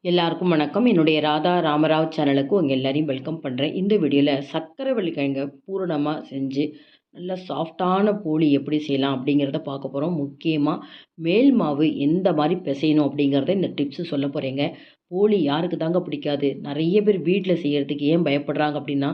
எல்லாருக்கும் வணக்கம். என்னுடைய ராதா ராமராவ் சேனலுக்கு உங்கள் எல்லாரையும் வெல்கம் பண்ணுறேன். இந்த வீடியோவில் சர்க்கரை கிழங்க பூரணமாக செஞ்சு நல்லா சாஃப்டான போளி எப்படி செய்யலாம் அப்படிங்கிறத பார்க்க போகிறோம். முக்கியமாக மேல் மாவு எந்த மாதிரி பிசையணும் அப்படிங்கிறத இந்த டிப்ஸு சொல்ல போகிறேங்க. போளி யாருக்கு தாங்க பிடிக்காது? நிறைய பேர் வீட்டில் செய்கிறதுக்கு ஏன் பயப்படுறாங்க அப்படின்னா,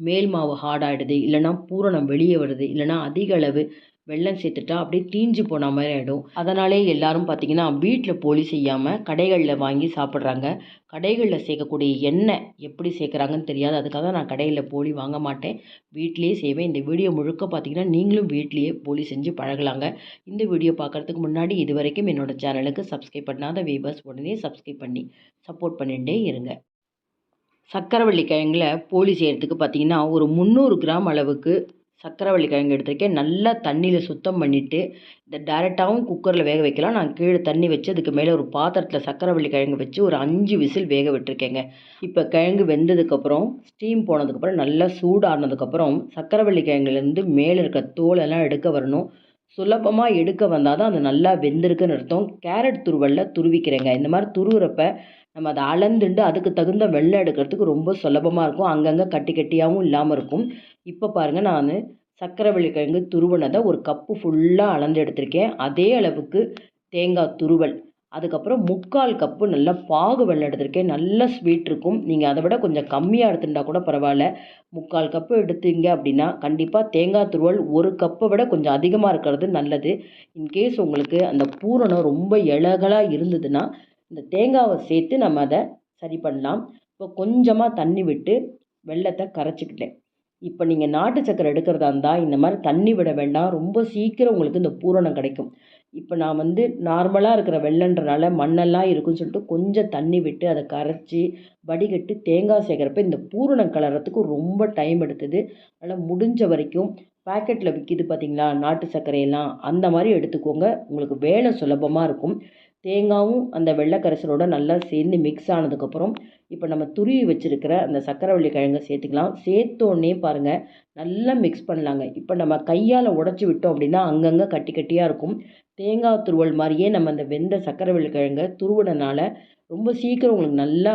மேல் மாவு ஹார்டாகிடுது, இல்லைனா பூரணம் வெளியே வருது, இல்லைனா அதிக அளவு வெல்லம் சேர்த்துட்டா அப்படியே தீஞ்சு போன மாதிரி ஆகிடும். அதனாலே எல்லாரும் பார்த்திங்கன்னா வீட்டில் போளி செய்யாமல் கடைகளில் வாங்கி சாப்பிட்றாங்க. கடைகளில் சேர்க்கக்கூடிய எண்ணெய் எப்படி சேர்க்குறாங்கன்னு தெரியாது. அதுக்காக நான் கடையில் போளி வாங்க மாட்டேன், வீட்டிலேயே செய்வேன். இந்த வீடியோ முழுக்க பார்த்திங்கன்னா நீங்களும் வீட்லேயே போளி செஞ்சு பழகலாங்க. இந்த வீடியோ பார்க்குறதுக்கு முன்னாடி இது வரைக்கும் என்னோடய சேனலுக்கு சப்ஸ்கிரைப் பண்ணாத வீவர்ஸ் உடனே சப்ஸ்கிரைப் பண்ணி சப்போர்ட் பண்ணிகிட்டே இருங்க. சக்கரவள்ளி கிழங்குல போளி செய்கிறதுக்கு பார்த்திங்கன்னா ஒரு 300 கிராம் அளவுக்கு சக்கரவள்ளி கிழங்கு எடுத்திருக்கேன். நல்லா தண்ணியில் சுத்தம் பண்ணிவிட்டு இதை டேரெக்டாகவும் குக்கரில் வேக வைக்கலாம். நான் கீழே தண்ணி வச்சு அதுக்கு மேலே ஒரு பாத்திரத்தில் சக்கரவள்ளி கிழங்கு வச்சு ஒரு 5 விசில் வேக விட்டுருக்கேங்க. இப்போ கிழங்கு வெந்ததுக்கப்புறம் ஸ்டீம் போனதுக்கப்புறம் நல்லா சூடானதுக்கப்புறம் சக்கரவள்ளி கிழங்குலேருந்து மேலே இருக்க தோலெல்லாம் எடுக்க வரணும். சுலபமாக எடுக்க வந்தால் தான் அது நல்லா வெந்திருக்குன்னு அர்த்தம். கேரட் துருவலில் துருவிக்கிறேங்க. இந்த மாதிரி துருவுறப்ப நம்ம அதை அளந்துண்டு அதுக்கு தகுந்த வெள்ளை எடுக்கிறதுக்கு ரொம்ப சுலபமாக இருக்கும். அங்கங்கே கட்டி கட்டியாகவும் இல்லாமல் இருக்கும். இப்போ பாருங்கள், நான் சக்கரவள்ளி கிழங்கு துருவினதை ஒரு கப்பு ஃபுல்லாக அளந்து எடுத்திருக்கேன். அதே அளவுக்கு தேங்காய் துருவல், அதுக்கப்புறம் 3/4 கப்பு நல்லா பாகு வெல்லம் எடுத்திருக்கேன். நல்ல ஸ்வீட் இருக்கும். நீங்கள் அதை விட கொஞ்சம் கம்மியாக எடுத்துட்டா கூட பரவாயில்ல. 3/4 கப்பு எடுத்தீங்க அப்படின்னா கண்டிப்பாக தேங்காய் துருவல் 1 கப்பை விட கொஞ்சம் அதிகமாக இருக்கிறது நல்லது. இன்கேஸ் உங்களுக்கு அந்த பூரணம் ரொம்ப இலகலாக இருந்ததுன்னா இந்த தேங்காவை சேர்த்து நம்ம அதை சரி பண்ணலாம். இப்போ கொஞ்சமாக தண்ணி விட்டு வெல்லத்தை கரைச்சிக்கிட்டேன். இப்போ நீங்கள் நாட்டு சக்கரை எடுக்கிறதா இருந்தால் இந்த மாதிரி தண்ணி விட வேண்டாம், ரொம்ப சீக்கிரம் உங்களுக்கு இந்த பூரணம் கிடைக்கும். இப்போ நான் நார்மலாக இருக்கிற வெல்லன்றனால மண்ணெல்லாம் இருக்குன்னு சொல்லிட்டு கொஞ்சம் தண்ணி விட்டு அதை கரைச்சி வடிகட்டு தேங்காய் சேர்க்குறப்ப இந்த பூரணம் கலர்றதுக்கு ரொம்ப டைம் எடுத்தது. அதனால் முடிஞ்ச வரைக்கும் பேக்கெட்டில் விற்கிது பார்த்தீங்களா நாட்டு சர்க்கரையெல்லாம், அந்த மாதிரி எடுத்துக்கோங்க. உங்களுக்கு வேலை சுலபமாக இருக்கும். தேங்காயும் அந்த வெள்ளை கரைசலோட நல்லா சேர்ந்து மிக்ஸ் ஆனதுக்கப்புறம் இப்போ நம்ம துருவி வச்சுருக்கிற அந்த சக்கரவள்ளி கிழங்கை சேர்த்துக்கலாம். சேர்த்தோன்னே பாருங்கள் நல்லா மிக்ஸ் பண்ணலாங்க. இப்போ நம்ம கையால் உடச்சி விட்டோம் அப்படின்னா அங்கங்கே கட்டி கட்டியாக இருக்கும். தேங்காய் துருவல் மாதிரியே நம்ம அந்த வெந்த சக்கரவள்ளி கிழங்கை துருவினனால ரொம்ப சீக்கிரம் உங்களுக்கு நல்லா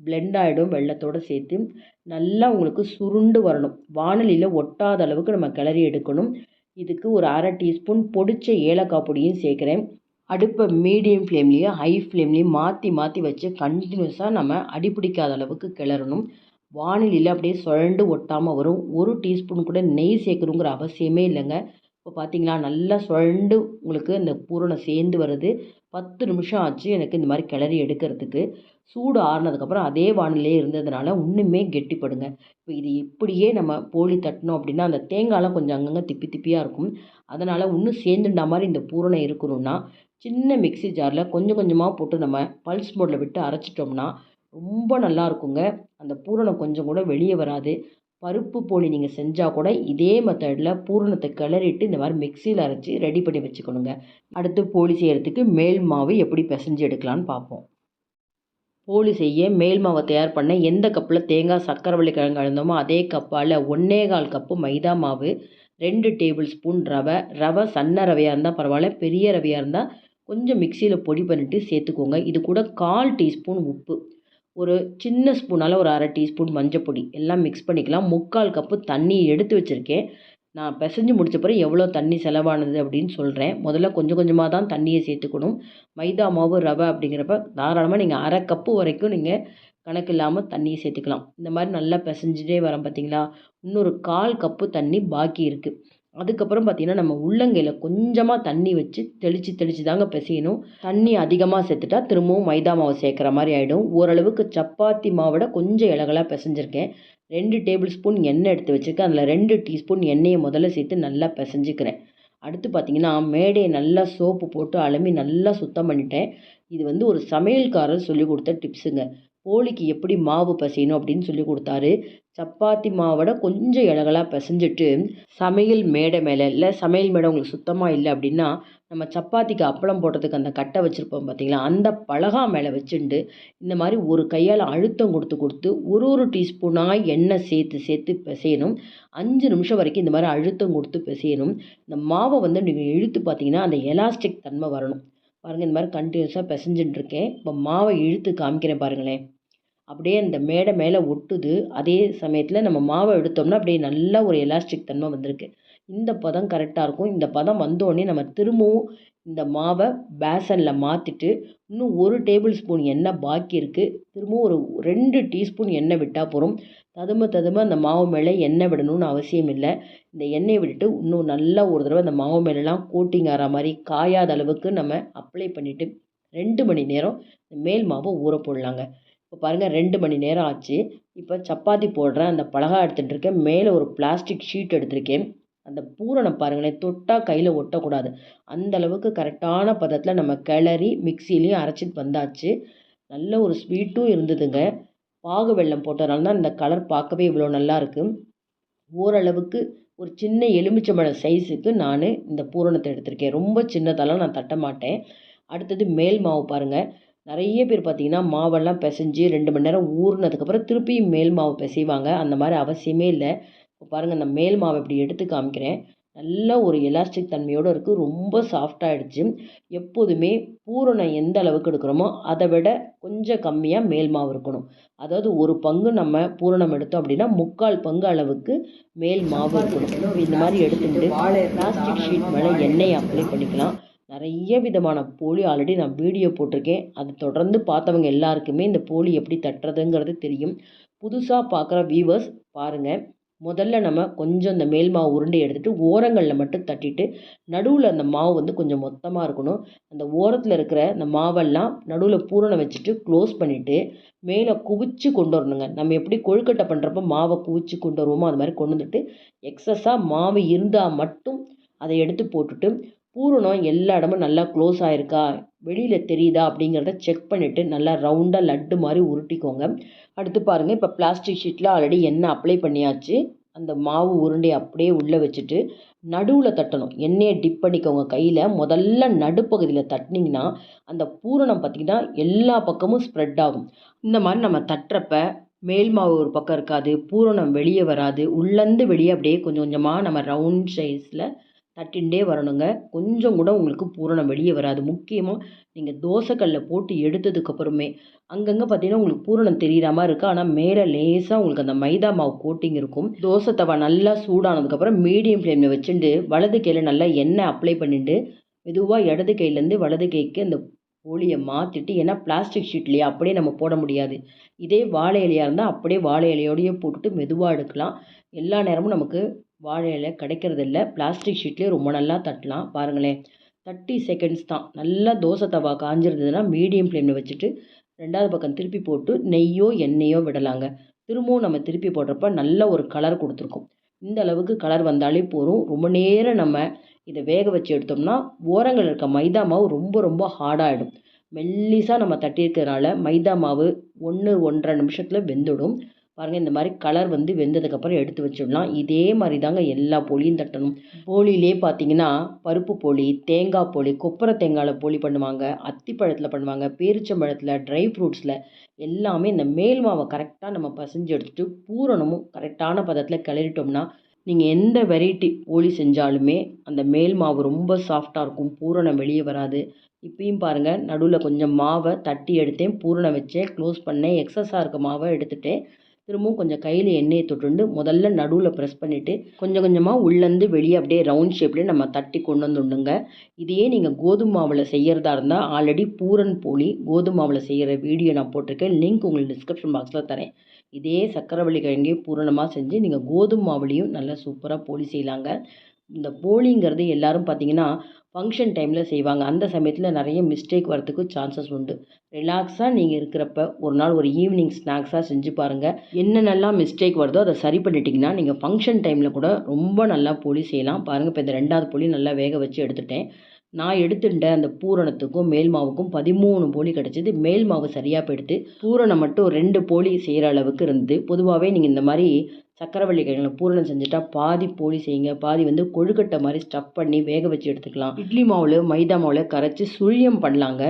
பிளெண்ட் ஆகிடும். வெள்ளத்தோடு சேர்த்து நல்லா உங்களுக்கு சுருண்டு வரணும். வானலியில் ஒட்டாத அளவுக்கு நம்ம கிளறி எடுக்கணும். இதுக்கு ஒரு 1/2 டீஸ்பூன் பொடிச்ச ஏலக்காய் பொடியும் சேர்க்குறேன். அடுப்பை மீடியம் ஃப்ளேம்லேயும் ஹை ஃப்ளேம்லேயும் மாற்றி மாற்றி வச்சு கண்டினியூஸாக நம்ம அடிப்பிடிக்காத அளவுக்கு கிளறணும். வானிலையில் அப்படியே சுழண்டு ஒட்டாமல் வரும். 1 டீஸ்பூன் கூட நெய் சேர்க்கணுங்கிற அவசியமே இல்லைங்க. இப்போ பார்த்தீங்களா நல்லா சுழண்டு உங்களுக்கு இந்த பூரணம் சேர்ந்து வருது. 10 நிமிஷம் ஆச்சு எனக்கு இந்த மாதிரி கிளறி எடுக்கிறதுக்கு. சூடு ஆறுனதுக்கப்புறம் அதே வானிலையே இருந்ததுனால இன்னுமே கெட்டிப்படுங்க. இப்போ இது இப்படியே நம்ம போளி தட்டினோம் அப்படின்னா அந்த தேங்காயெலாம் கொஞ்சம் அங்கங்கே திப்பி திப்பியாக இருக்கும். அதனால் இன்னும் சேர்ந்துட்டா மாதிரி இந்த பூரணம் இருக்கணும்னா சின்ன மிக்ஸி ஜாரில் கொஞ்சம் கொஞ்சமாக போட்டு நம்ம பல்ஸ் மோடில் விட்டு அரைச்சிட்டோம்னா ரொம்ப நல்லா இருக்குங்க. அந்த பூரணம் கொஞ்சம் கூட வெளியே வராது. பருப்பு போளி நீங்கள் செஞ்சால் கூட இதே மெத்தடில் பூரணத்தை கிளறிட்டு இந்த மாதிரி மிக்சியில் அரைச்சி ரெடி பண்ணி வச்சுக்கணுங்க. அடுத்து போளி செய்கிறதுக்கு மேல் மாவு எப்படி பிசைஞ்சு எடுக்கலான்னு பார்ப்போம். போளி செய்ய மேல் மாவை தயார் பண்ண எந்த கப்பில் தேங்காய் சக்கரவள்ளி கிழங்கு அளந்தோமோ அதே கப்பால் 1/4 கப்பு மைதா மாவு, 2 டேபிள் ஸ்பூன் ரவை சன்ன ரவையாக இருந்தால் பரவாயில்ல, பெரிய ரவையாக இருந்தால் கொஞ்சம் மிக்சியில் பொடி பண்ணிவிட்டு சேர்த்துக்கோங்க. இது கூட 1/4 டீஸ்பூன் உப்பு, ஒரு சின்ன ஸ்பூனால் ஒரு 1/2 டீஸ்பூன் மஞ்சப்பொடி எல்லாம் மிக்ஸ் பண்ணிக்கலாம். 3/4 கப்பு தண்ணி எடுத்து வச்சுருக்கேன். நான் பிசைஞ்சு முடித்த பிறகு எவ்வளோ தண்ணி செலவானது அப்படின்னு சொல்கிறேன். முதல்ல கொஞ்சம் கொஞ்சமாக தான் தண்ணியை சேர்த்துக்கணும். மைதா மாவு ரவை அப்படிங்கிறப்ப தாராளமாக நீங்கள் 1/2 கப்பு வரைக்கும் நீங்கள் கணக்கு இல்லாமல் தண்ணியை சேர்த்துக்கலாம். இந்த மாதிரி நல்லா பிசைஞ்சிட்டே வரேன் பார்த்தீங்களா, இன்னொரு 1/4 கப்பு தண்ணி பாக்கி இருக்குது. அதுக்கப்புறம் பார்த்திங்கன்னா நம்ம உள்ளங்கையில் கொஞ்சமாக தண்ணி வச்சு தெளித்து தாங்க பிசையணும். தண்ணி அதிகமாக சேர்த்துட்டா திரும்பவும் மைதா மாவு சேர்க்குற மாதிரி ஆகிடும். ஓரளவுக்கு சப்பாத்தி மாவோட கொஞ்சம் இலகலாக பிசைஞ்சிருக்கேன். 2 டேபிள் ஸ்பூன் எண்ணெய் எடுத்து வச்சுருக்கேன். அதில் 2 டீஸ்பூன் எண்ணெயை முதல்ல சேர்த்து நல்லா பிசைஞ்சிக்கிறேன். அடுத்து பார்த்திங்கன்னா மேடையை நல்லா சோப்பு போட்டு அலம்பி நல்லா சுத்தம் பண்ணிட்டேன். இது ஒரு சமையல்காரர் சொல்லி கொடுத்த டிப்ஸுங்க. போளிக்கு எப்படி மாவு பிசையணும் அப்படின்னு சொல்லி கொடுத்தாரு. சப்பாத்தி மாவோட கொஞ்சம் இலகலாக பிசைஞ்சிட்டு சமையல் மேடை மேலே, இல்லை சமையல் மேடை உங்களுக்கு சுத்தமாக இல்லை அப்படின்னா நம்ம சப்பாத்திக்கு அப்பளம் போடுறதுக்கு அந்த கட்டை வச்சுருப்போம் பார்த்தீங்களா, அந்த பலகா மேலே வச்சுட்டு இந்த மாதிரி ஒரு கையால் அழுத்தம் கொடுத்து ஒரு டீஸ்பூனாக எண்ணெய் சேர்த்து பிசையணும். 5 நிமிஷம் வரைக்கும் இந்த மாதிரி அழுத்தம் கொடுத்து பிசையணும். இந்த மாவை நீங்கள் இழுத்து பார்த்தீங்கன்னா அந்த எலாஸ்டிக் தன்மை வரணும். பாருங்கள் இந்த மாதிரி கண்டினியூஸாக பிசைஞ்சுட்டு இருக்கேன். இப்போ மாவை இழுத்து காமிக்கிறேன் பாருங்களேன். அப்படியே அந்த மேடை மேலே ஒட்டுது. அதே சமயத்தில் நம்ம மாவை எடுத்தோம்னா அப்படியே நல்லா ஒரு எலாஸ்டிக் தன்மை வந்திருக்கு. இந்த பதம் கரெக்டாக இருக்கும். இந்த பதம் வந்தோடனே நம்ம திரும்பவும் இந்த மாவை பேசனில் மாற்றிட்டு இன்னும் 1 டேபிள் ஸ்பூன் எண்ணெய் பாக்கி இருக்குது. திரும்பவும் ஒரு 2 டீஸ்பூன் எண்ணெய் விட்டால் போதும். ததும்ப அந்த மாவு மேலே எண்ணெய் விடணும்னு அவசியம் இல்லை. இந்த எண்ணெயை விட்டுட்டு இன்னும் நல்லா ஒரு தடவை அந்த மாவு மேலெலாம் கோட்டிங் ஆகிற மாதிரி காயாத அளவுக்கு நம்ம அப்ளை பண்ணிவிட்டு 2 மணி நேரம் மேல் மாவை ஊற போடலாங்க. இப்போ பாருங்கள் 2 மணி நேரம் ஆச்சு. இப்போ சப்பாத்தி போடுறேன். அந்த பலகா எடுத்துகிட்டு இருக்கேன். மேலே ஒரு பிளாஸ்டிக் ஷீட் எடுத்திருக்கேன். அந்த பூரணம் பாருங்களேன், தொட்டால் கையில் ஒட்டக்கூடாது. அந்த அளவுக்கு கரெக்டான பதத்தில் நம்ம கிளறி மிக்சிலையும் அரைச்சிட்டு வந்தாச்சு. நல்ல ஒரு ஸ்வீட்டும் இருந்ததுங்க. பாகு வெல்லம் போட்டதுனால தான் இந்த கலர் பார்க்கவே இவ்வளோ நல்லா இருக்குது. ஓரளவுக்கு ஒரு சின்ன எலுமிச்சம்பழம் சைஸுக்கு நான் இந்த பூரணத்தை எடுத்திருக்கேன். ரொம்ப சின்னதெல்லாம் நான் தட்ட மாட்டேன். அடுத்தது மேல் மாவு பாருங்கள். நிறைய பேர் பார்த்தீங்கன்னா மாவெல்லாம் பிசைஞ்சு 2 மணி நேரம் ஊறினதுக்கப்புறம் திருப்பியும் மேல் மாவு பிசைவாங்க. அந்த மாதிரி அவசியமே இல்லை. இப்போ பாருங்கள் அந்த மேல் மாவை இப்படி எடுத்து காமிக்கிறேன். நல்ல ஒரு எலாஸ்டிக் தன்மையோடு இருக்குது. ரொம்ப சாஃப்டாகிடுச்சு. எப்போதுமே பூரணம் எந்த அளவுக்கு எடுக்கிறோமோ அதை விட கொஞ்சம் கம்மியாக மேல் மாவு இருக்கணும். அதாவது ஒரு பங்கு நம்ம பூரணம் எடுத்தோம் அப்படின்னா 3/4 பங்கு அளவுக்கு மேல் மாவு இருக்கணும். இந்த மாதிரி எடுத்துட்டு பிளாஸ்டிக் ஷீட் மேலே எண்ணெயை அப்ளை பண்ணிக்கலாம். நிறைய விதமான போலி ஆல்ரெடி நான் வீடியோ போட்டிருக்கேன். அது தொடர்ந்து பார்த்தவங்க எல்லாருக்குமே இந்த போலி எப்படி தட்டுறதுங்கிறது தெரியும். புதுசாக பார்க்குற வியூவர்ஸ் பாருங்கள். முதல்ல நம்ம கொஞ்சம் இந்த மேல் மாவு உருண்டை எடுத்துகிட்டு ஓரங்களில் மட்டும் தட்டிட்டு நடுவில் அந்த மாவு வந்து கொஞ்சம் மொத்தமாக இருக்கணும். அந்த ஓரத்தில் இருக்கிற அந்த மாவெல்லாம் நடுவில் பூரணம் வச்சுட்டு க்ளோஸ் பண்ணிவிட்டு மேலே குவிச்சு கொண்டு வரணுங்க. நம்ம எப்படி கொழுக்கட்டை பண்ணுறப்போ மாவை குவிச்சு கொண்டு வருவோமோ அது மாதிரி கொண்டு வந்துட்டு எக்ஸஸாக மாவு இருந்தால் மட்டும் அதை எடுத்து போட்டுட்டு பூரணம் எல்லா இடமும் நல்லா க்ளோஸ் ஆகிருக்கா, வெளியில் தெரியுதா அப்படிங்கிறத செக் பண்ணிவிட்டு நல்லா ரவுண்டாக லட்டு மாதிரி உருட்டிக்கோங்க. அடுத்து பாருங்கள், இப்போ பிளாஸ்டிக் ஷீட்டில் ஆல்ரெடி எண்ணெய் அப்ளை பண்ணியாச்சு. அந்த மாவு உருண்டையை அப்படியே உள்ளே வச்சுட்டு நடுவில் தட்டணும். எண்ணெயை டிப் பண்ணிக்கோங்க கையில். முதல்ல நடுப்பகுதியில் தட்டினீங்கன்னா அந்த பூரணம் பார்த்திங்கன்னா எல்லா பக்கமும் ஸ்ப்ரெட் ஆகும். இந்த மாதிரி நம்ம தட்டுறப்ப மேல் மாவு ஒரு பக்கம் இருக்காது, பூரணம் வெளியே வராது. உள்ளேருந்து வெளியே அப்படியே கொஞ்சம் கொஞ்சமாக நம்ம ரவுண்ட் சைஸில் தட்டின்ண்டே வரணுங்க. கொஞ்சம் கூட உங்களுக்கு பூரணம் வெளியே வராது. முக்கியமாக நீங்கள் தோசைக்கல்லில் போட்டு எடுத்ததுக்கப்புறமே அங்கங்கே பார்த்தீங்கன்னா உங்களுக்கு பூரணம் தெரிகிற மாதிரி இருக்குது. ஆனால் மேலே லேசாக உங்களுக்கு அந்த மைதா மாவு கோட்டிங் இருக்கும். தோசை தவா நல்லா சூடானதுக்கப்புறம் மீடியம் ஃப்ளேமில் வச்சுட்டு வலது கையில் நல்லா எண்ணெய் அப்ளை பண்ணிட்டு மெதுவாக இடது கையிலேருந்து வலது கைக்கு அந்த போலியை மாற்றிட்டு, ஏன்னா பிளாஸ்டிக் ஷீட்லேயே அப்படியே நம்ம போட முடியாது. இதே வாழை இலையாக இருந்தால் அப்படியே வாழை இலையோடையே போட்டுட்டு மெதுவாக எடுக்கலாம். எல்லா நேரமும் நமக்கு வாழை இலை கிடைக்கிறதில்ல. பிளாஸ்டிக் ஷீட்லேயே ரொம்ப நல்லா தட்டலாம். பாருங்களேன், 30 செகண்ட்ஸ் தான். நல்லா தோசை தவா காஞ்சிருந்ததுன்னா மீடியம் ஃப்ளேமில் வச்சுட்டு 2வது பக்கம் திருப்பி போட்டு நெய்யோ எண்ணெயோ விடலாங்க. திரும்பவும் நம்ம திருப்பி போடுறப்ப நல்ல ஒரு கலர் கொடுத்துருக்கும். இந்த அளவுக்கு கலர் வந்தாலே போதும். ரொம்ப நேரம் நம்ம இதை வேக வச்சு எடுத்தோம்னா ஓரங்கள் இருக்க மைதா மாவு ரொம்ப ரொம்ப ஹார்டாகிடும். மெல்லிசாக நம்ம தட்டியிருக்கிறதுனால மைதா மாவு 1-1.5 நிமிஷத்தில் வெந்துடும். பாருங்கள், இந்த மாதிரி கலர் வந்து வெந்ததுக்கப்புறம் எடுத்து வச்சிடலாம். இதே மாதிரி தாங்க எல்லா போலியும் தட்டணும். போலியிலே பார்த்தீங்கன்னா பருப்பு போலி, தேங்காய் போலி, கொப்பரை தேங்காயில் போலி பண்ணுவாங்க, அத்திப்பழத்தில் பண்ணுவாங்க, பேரிச்சம்பழத்தில், ட்ரை ஃப்ரூட்ஸில் எல்லாமே இந்த மேல் மாவை கரெக்டாக நம்ம பசைஞ்சு எடுத்துகிட்டு பூரணமும் கரெக்டான பதத்தில் கிளறிட்டோம்னா நீங்கள் எந்த வெரைட்டி போலி செஞ்சாலுமே அந்த மேல் மாவு ரொம்ப சாஃப்டாக இருக்கும். பூரணம் வெளியே வராது. இப்பயும் பாருங்கள், நடுவில் கொஞ்சம் மாவை தட்டி எடுத்தேன், பூரணம் வச்சேன், க்ளோஸ் பண்ணேன். எக்ஸஸாக இருக்க மாவை எடுத்துகிட்டேன். திரும்பவும் கொஞ்சம் கையில் எண்ணெயை தொட்டுண்டு முதல்ல நடுவில் ப்ரெஸ் பண்ணிவிட்டு கொஞ்சம் கொஞ்சமாக உள்ளேருந்து வெளியே அப்படியே ரவுண்ட் ஷேப்லேயே நம்ம தட்டி கொண்டு வந்துடுங்க. இதையே நீங்கள் கோதுமை மாவில் செய்கிறதா இருந்தால் ஆல்ரெடி பூரண் போலி கோதுமை மாவில் செய்கிற வீடியோ நான் போட்டிருக்கேன். லிங்க் உங்களுக்கு டிஸ்கிரிப்ஷன் பாக்ஸில் தரேன். இதே சக்கரவள்ளி கிழங்கையும் பூரணமாக செஞ்சு நீங்கள் கோதுமை மாவுலேயும் நல்லா சூப்பராக போலி செய்யலாங்க. இந்த போலிங்கிறது எல்லாரும் பார்த்தீங்கன்னா ஃபங்க்ஷன் டைமில் செய்வாங்க. அந்த சமயத்தில் நிறைய மிஸ்டேக் வரத்துக்கு சான்சஸ் உண்டு. ரிலாக்ஸாக நீங்கள் இருக்கிறப்ப ஒரு நாள் ஒரு ஈவினிங் ஸ்நாக்ஸாக செஞ்சு பாருங்கள். என்னென்னலாம் மிஸ்டேக் வருதோ அதை சரி பண்ணிட்டீங்கன்னா நீங்கள் ஃபங்க்ஷன் டைமில் கூட ரொம்ப நல்லா போலி செய்யலாம். பாருங்கள், இப்போ இந்த 2வது போலி நல்லா வேக வச்சு எடுத்துட்டேன். நான் எடுத்துட்ட அந்த பூரணத்துக்கும் மேல் மாவுக்கும் 13 போலி கிடச்சிது. மேல் மாவு சரியாக போயிடுது. பூரணம் மட்டும் 2 போலி செய்கிற அளவுக்கு இருந்தது. பொதுவாகவே நீங்கள் இந்த மாதிரி சக்கரவள்ளி கிழங்கில் பூரணம் செஞ்சுட்டா பாதி போலி செய்யுங்க, பாதி வந்து கொழுக்கட்டை மாதிரி ஸ்டஃப் பண்ணி வேக வச்சு எடுத்துக்கலாம். இட்லி மாவில் மைதா மாவில் கரைச்சி சுழியம் பண்ணலாங்க.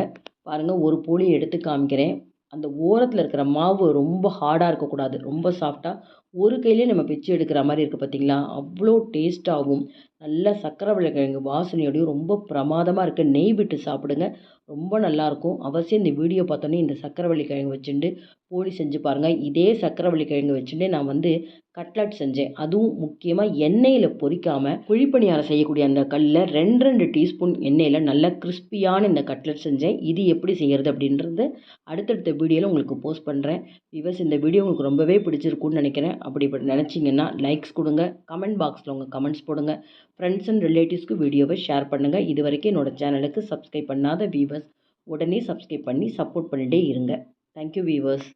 பாருங்கள், ஒரு போலி எடுத்து காமிக்கிறேன். அந்த ஓரத்தில் இருக்கிற மாவு ரொம்ப ஹார்டாக இருக்கக்கூடாது, ரொம்ப சாஃப்டாக ஒரு கையிலே நம்ம பிச்சு எடுக்கிற மாதிரி இருக்குது பார்த்தீங்களா? அவ்வளோ டேஸ்ட்டாகவும், நல்ல சர்க்கரை கிழங்கு வாசனையோடையும் ரொம்ப பிரமாதமாக இருக்குது. நெய் விட்டு சாப்பிடுங்க. ரொம்ப நல்லாயிருக்கும். அவசியம் இந்த வீடியோ பார்த்தோன்னே இந்த சர்க்கரை கிழங்கு வச்சுண்டு போளி செஞ்சு பாருங்கள். இதே சர்க்கரை கிழங்கு வச்சுட்டு நான் கட்லட் செஞ்சேன். அதுவும் முக்கியமா எண்ணெயில பொரிக்காம, குழிப்பணியாரம் செய்யக்கூடிய அந்த கல்லுல 2 டீஸ்பூன் எண்ணெயில நல்லா கிரிஸ்பியான இந்த கட்லட் செஞ்சேன். இது எப்படி செய்யறது அப்படின்றது அடுத்தடுத்த வீடியோல உங்களுக்கு போஸ்ட் பண்றேன். வியூவர்ஸ், இந்த வீடியோ உங்களுக்கு ரொம்பவே பிடிச்சிருக்கும்னு நினைக்கிறேன். அப்படி நினைச்சீங்கன்னா லைக்ஸ் கொடுங்க. கமெண்ட் பாக்ஸ்ல உங்க கமெண்ட்ஸ் போடுங்க. ஃப்ரெண்ட்ஸ் அண்ட் ரிலேட்டிவ்ஸ்க்கு வீடியோவை ஷேர் பண்ணுங்க. இதுவரைக்கும் என்னோட சேனலுக்கு சப்ஸ்கிரைப் பண்ணாத வியூவர்ஸ் உடனே சப்ஸ்கிரைப் பண்ணி சப்போர்ட் பண்ணிட்டே இருங்க. Thank you viewers.